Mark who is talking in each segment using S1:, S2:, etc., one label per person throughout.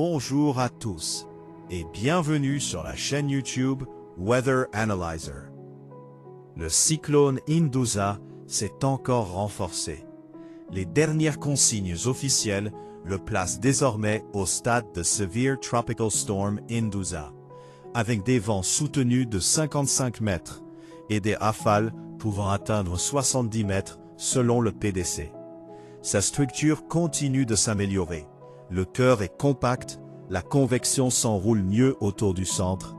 S1: Bonjour à tous et bienvenue sur la chaîne YouTube Weather Analyzer. Le cyclone Indusa s'est encore renforcé. Les dernières consignes officielles le placent désormais au stade de Severe Tropical Storm Indusa, avec des vents soutenus de 55 mètres et des rafales pouvant atteindre 70 mètres selon le PDC. Sa structure continue de s'améliorer. Le cœur est compact, la convection s'enroule mieux autour du centre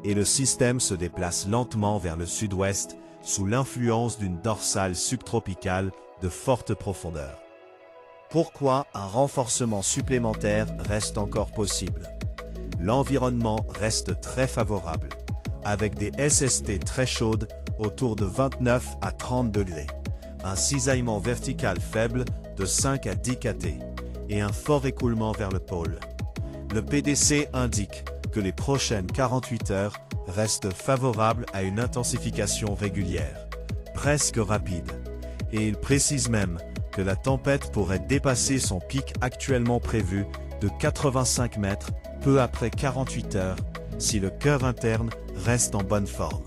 S1: et le système se déplace lentement vers le sud-ouest sous l'influence d'une dorsale subtropicale de forte profondeur. Pourquoi un renforcement supplémentaire reste encore possible? L'environnement reste très favorable, avec des SST très chaudes autour de 29 à 30 degrés, un cisaillement vertical faible de 5 à 10 kT et un fort écoulement vers le pôle. Le PDC indique que les prochaines 48 heures restent favorables à une intensification régulière, presque rapide, et il précise même que la tempête pourrait dépasser son pic actuellement prévu de 85 mètres peu après 48 heures si le cœur interne reste en bonne forme.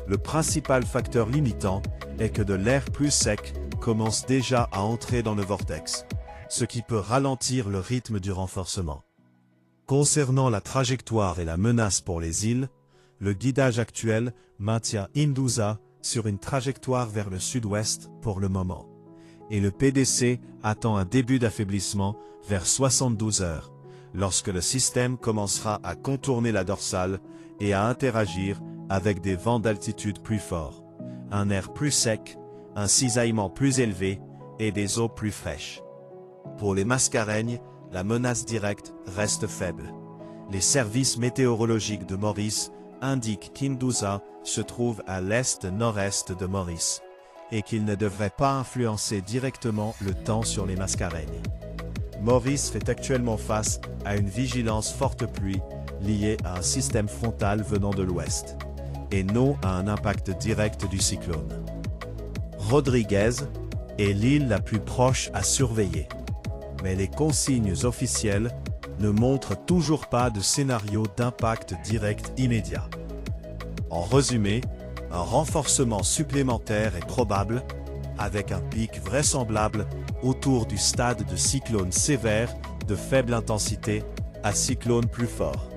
S1: Le principal facteur limitant est que de l'air plus sec commence déjà à entrer dans le vortex, ce qui peut ralentir le rythme du renforcement. Concernant la trajectoire et la menace pour les îles, le guidage actuel maintient Indusa sur une trajectoire vers le sud-ouest pour le moment, et le PDC attend un début d'affaiblissement vers 72 heures, lorsque le système commencera à contourner la dorsale et à interagir avec des vents d'altitude plus forts, un air plus sec, un cisaillement plus élevé et des eaux plus fraîches. Pour les Mascareignes, la menace directe reste faible. Les services météorologiques de Maurice indiquent qu'Indusa se trouve à l'est-nord-est de Maurice et qu'il ne devrait pas influencer directement le temps sur les Mascareignes. Maurice fait actuellement face à une vigilance forte pluie liée à un système frontal venant de l'ouest, et non à un impact direct du cyclone. Rodriguez est l'île la plus proche à surveiller, mais les consignes officielles ne montrent toujours pas de scénario d'impact direct immédiat. En résumé, un renforcement supplémentaire est probable, avec un pic vraisemblable autour du stade de cyclone sévère de faible intensité à cyclone plus fort.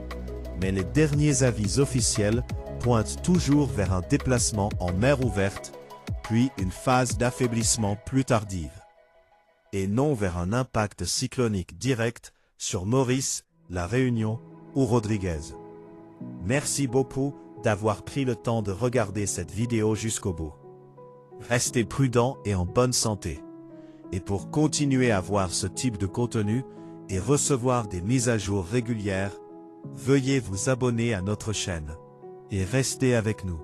S1: Mais les derniers avis officiels pointent toujours vers un déplacement en mer ouverte, puis une phase d'affaiblissement plus tardive, et non vers un impact cyclonique direct sur Maurice, La Réunion ou Rodriguez. Merci beaucoup d'avoir pris le temps de regarder cette vidéo jusqu'au bout. Restez prudents et en bonne santé. Et pour continuer à voir ce type de contenu et recevoir des mises à jour régulières, veuillez vous abonner à notre chaîne et restez avec nous.